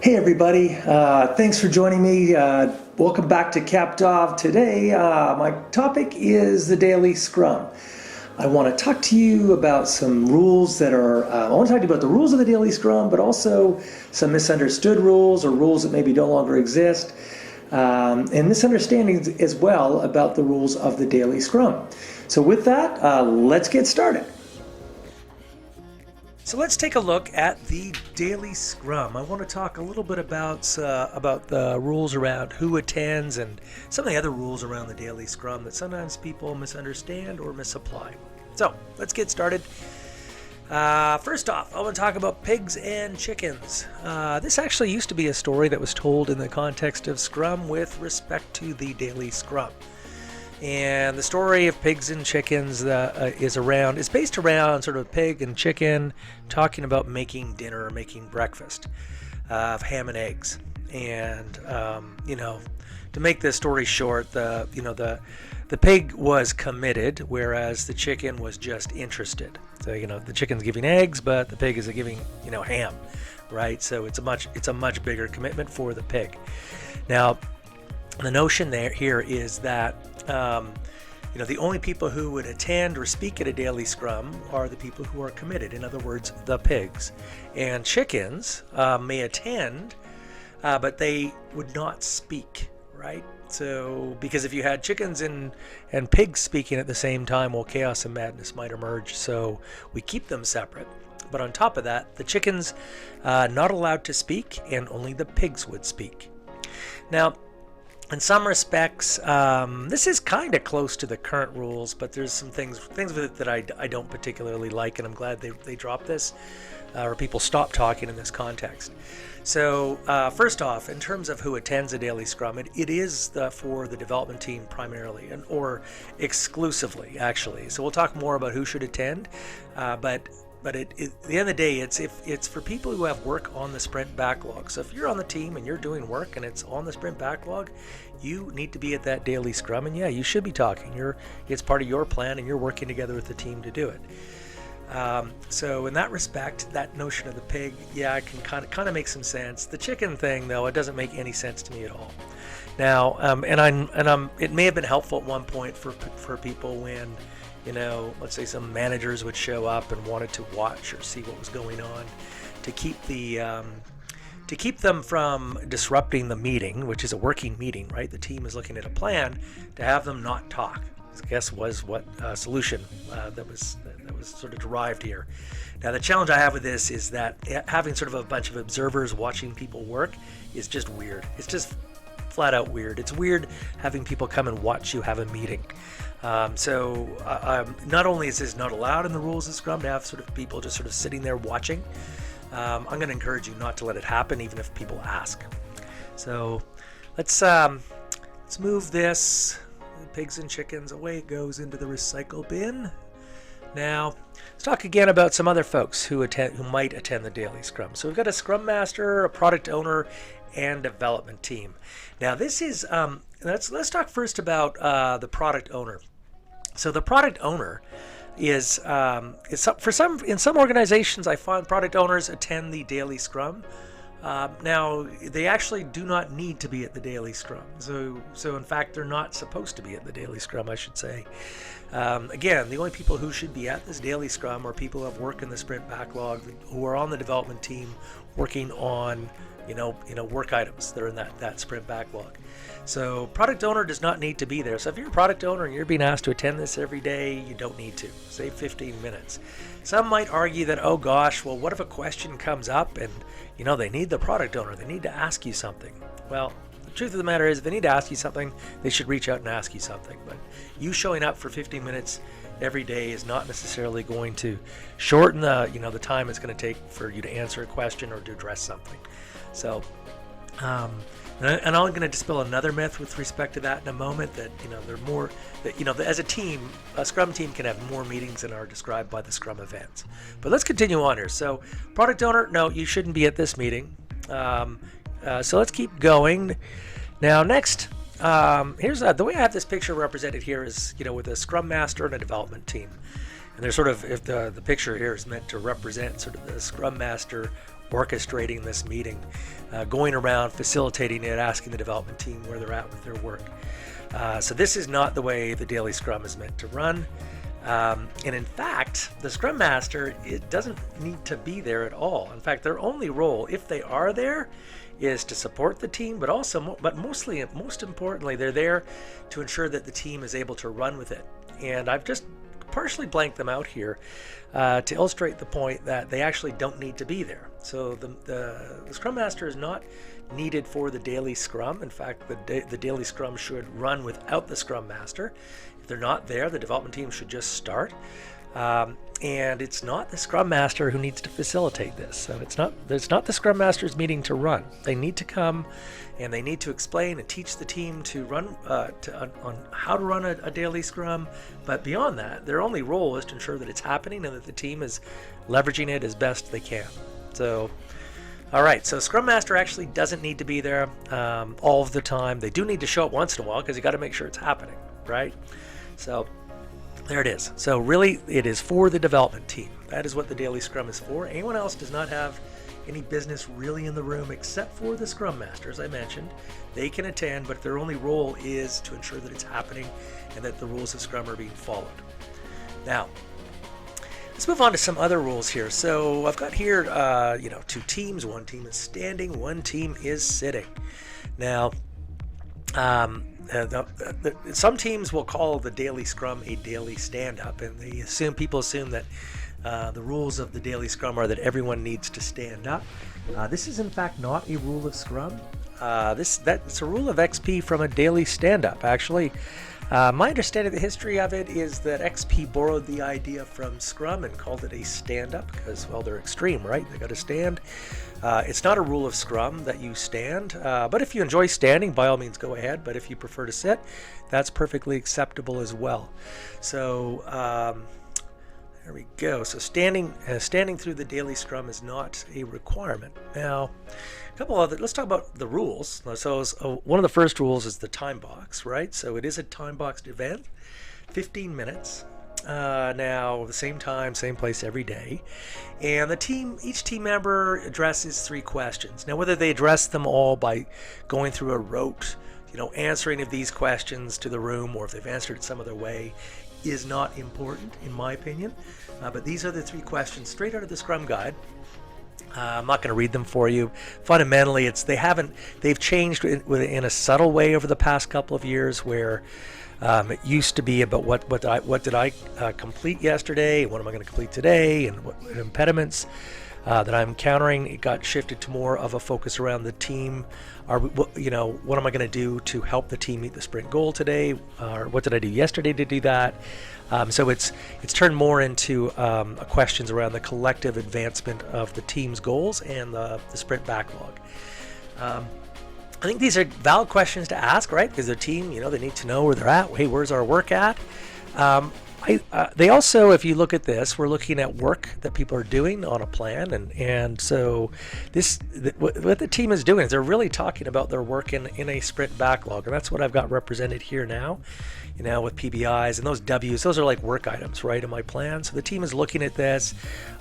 Hey everybody, thanks for joining me. Welcome back to CapDov. Today, my topic is the Daily Scrum. I want to talk to you about some rules that are, I want to talk to you about the rules of the Daily Scrum, but also some misunderstood rules or rules that maybe no longer exist, and misunderstandings as well about the rules of the Daily Scrum. So with that, let's get started. So let's take a look at the Daily Scrum. I want to talk a little bit about the rules around who attends and some of the other rules around the Daily Scrum that sometimes people misunderstand or misapply. So let's get started. First off, I want to talk about pigs and chickens. This actually used to be a story that was told in the context of Scrum with respect to the Daily Scrum. And the story of pigs and chickens is based around sort of pig and chicken talking about making dinner or making breakfast of ham and eggs. And to make this story short, the pig was committed, whereas the chicken was just interested. So the chicken's giving eggs, but the pig is giving ham, right? So it's a much bigger commitment for the pig. Now, the notion here is that the only people who would attend or speak at a Daily Scrum are the people who are committed. In other words, the pigs. And chickens may attend, but they would not speak, right? So, because if you had chickens and pigs speaking at the same time, well, chaos and madness might emerge. So we keep them separate. But on top of that, the chickens not allowed to speak, and only the pigs would speak. Now, in some respects, this is kind of close to the current rules, but there's some things with it that I don't particularly like, and I'm glad they dropped this, or people stopped talking in this context. So first off, in terms of who attends a Daily Scrum, it is for the development team primarily, or exclusively, actually. So we'll talk more about who should attend, but at the end of the day, it's for people who have work on the sprint backlog. So if you're on the team and you're doing work and it's on the sprint backlog, you need to be at that Daily Scrum, and yeah, you should be talking. It's part of your plan, and you're working together with the team to do it. So in that respect, that notion of the pig, yeah, it can kind of make some sense. The chicken thing, though, it doesn't make any sense to me at all. Now, it may have been helpful at one point for people when, let's say some managers would show up and wanted to watch or see what was going on, to keep them from disrupting the meeting, which is a working meeting, right? The team is looking at a plan, to have them not talk. I guess was what solution that was sort of derived here. Now, the challenge I have with this is that having sort of a bunch of observers watching people work is just weird. It's just flat out weird. It's weird having people come and watch you have a meeting. So not only is this not allowed in the rules of Scrum to have sort of people just sort of sitting there watching, I'm going to encourage you not to let it happen, even if people ask. So let's move this pigs and chickens away. It goes into the recycle bin. Now let's talk again about some other folks who might attend the Daily Scrum. So we've got a Scrum Master, a Product Owner, and Development Team. Now this is let's talk first about the Product Owner. So the Product Owner is in some organizations, I find product owners attend the Daily Scrum. Now, they actually do not need to be at the Daily Scrum. So in fact, they're not supposed to be at the Daily Scrum, I should say. Again, the only people who should be at this Daily Scrum are people who have work in the sprint backlog, who are on the development team working on work items that are in that sprint backlog. So product owner does not need to be there. So if you're a product owner and you're being asked to attend this every day, you don't need to. Save 15 minutes. Some might argue that, oh gosh, well, what if a question comes up and they need the product owner, they need to ask you something? Well, the truth of the matter is, if they need to ask you something, they should reach out and ask you something. But you showing up for 15 minutes every day is not necessarily going to shorten the time it's going to take for you to answer a question or to address something. So, and I'm going to dispel another myth with respect to that in a moment, that they're more that as a team, a Scrum team can have more meetings than are described by the Scrum events. But let's continue on here. So, product owner, no, you shouldn't be at this meeting. So let's keep going. Now, next, here's the way I have this picture represented here is with a Scrum Master and a development team, and they're sort of, if the picture here is meant to represent sort of the Scrum Master orchestrating this meeting, going around, facilitating it, asking the development team where they're at with their work. So this is not the way the Daily Scrum is meant to run. And in fact, the Scrum Master, it doesn't need to be there at all. In fact, their only role, if they are there, is to support the team, but most importantly, they're there to ensure that the team is able to run with it. And I've just partially blanked them out here to illustrate the point that they actually don't need to be there. So the Scrum Master is not needed for the Daily Scrum. In fact, the Daily Scrum should run without the Scrum Master. If they're not there, the development team should just start. And it's not the Scrum Master who needs to facilitate this. So it's not the Scrum Master's meeting to run. They need to come and they need to explain and teach the team to run on how to run a daily Scrum. But beyond that, their only role is to ensure that it's happening and that the team is leveraging it as best they can. So, all right, so Scrum Master actually doesn't need to be there all of the time. They do need to show up once in a while because you got to make sure it's happening, right? So there it is. So really, it is for the development team. That is what the Daily Scrum is for. Anyone else does not have any business really in the room except for the Scrum Master, as I mentioned. They can attend, but their only role is to ensure that it's happening and that the rules of Scrum are being followed. Now, let's move on to some other rules here. So I've got here, two teams. One team is standing, one team is sitting. Now, some teams will call the Daily Scrum a daily stand-up, and people assume that the rules of the Daily Scrum are that everyone needs to stand up. This is in fact not a rule of Scrum. It's a rule of XP from a daily stand-up, actually. My understanding of the history of it is that XP borrowed the idea from Scrum and called it a stand-up because, well, they're extreme, right? They got to stand. It's not a rule of Scrum that you stand, but if you enjoy standing, by all means go ahead. But if you prefer to sit, that's perfectly acceptable as well. So there we go. So standing through the Daily Scrum is not a requirement. Now, let's talk about the rules. So one of the first rules is the time box, right? So it is a time boxed event, 15 minutes. Now, the same time, same place every day. And each team member addresses 3 questions. Now, whether they address them all by going through a rote, answering of these questions to the room, or if they've answered it some other way, is not important, in my opinion. But these are the 3 questions straight out of the Scrum Guide. I'm not going to read them for you. Fundamentally, they've changed in a subtle way over the past couple of years, where it used to be about what did I complete yesterday, what am I going to complete today, and what impediments that I'm encountering. It got shifted to more of a focus around the team. What am I going to do to help the team meet the sprint goal today, or what did I do yesterday to do that? So it's turned more into questions around the collective advancement of the team's goals and the sprint backlog. I think these are valid questions to ask, right? Because the team, they need to know where they're at. Hey, where's our work at? They also, if you look at this, we're looking at work that people are doing on a plan, and so what the team is doing is they're really talking about their work in a sprint backlog, and that's what I've got represented here now. With PBIs and those W's, those are like work items, right, in my plan. So the team is looking at this,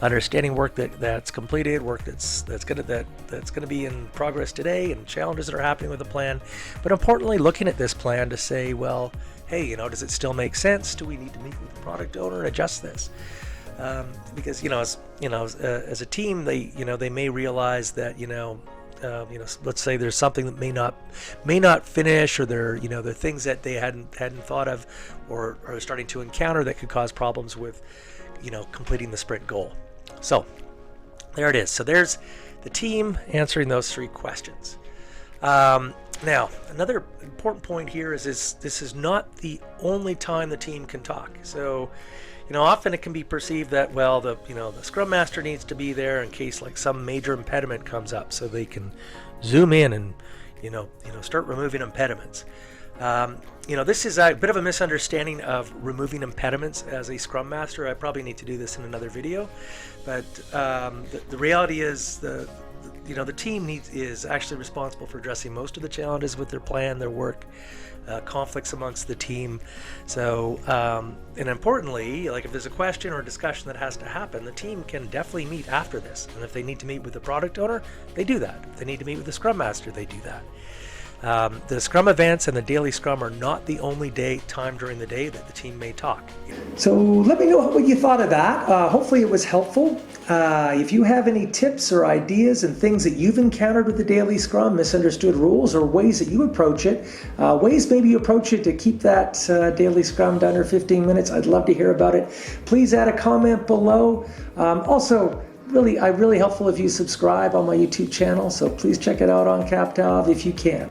understanding work that's completed, work that's gonna be in progress today, and challenges that are happening with the plan. But importantly, looking at this plan to say, well, hey, does it still make sense? Do we need to meet with the product owner and adjust this? Because as a team, they may realize that let's say there's something that may not finish, or there are things that they hadn't thought of, or are starting to encounter that could cause problems with completing the sprint goal. So there it is. So there's the team answering those 3 questions. Now, another important point here is this is not the only time the team can talk. So, often it can be perceived that, well, the Scrum Master needs to be there in case like some major impediment comes up, so they can zoom in and start removing impediments. This is a bit of a misunderstanding of removing impediments as a Scrum Master. I probably need to do this in another video, but the reality is the team is actually responsible for addressing most of the challenges with their plan, their work, conflicts amongst the team. So, and importantly, like if there's a question or a discussion that has to happen, the team can definitely meet after this. And if they need to meet with the product owner, they do that. If they need to meet with the Scrum Master, they do that. The Scrum events and the Daily Scrum are not the only time during the day that the team may talk. So let me know what you thought of that. Hopefully it was helpful. If you have any tips or ideas and things that you've encountered with the Daily Scrum, misunderstood rules, or ways that you approach it, ways maybe you approach it to keep that Daily Scrum to under 15 minutes, I'd love to hear about it. Please add a comment below. Also, really helpful if you subscribe on my YouTube channel, so please check it out on CapTav if you can.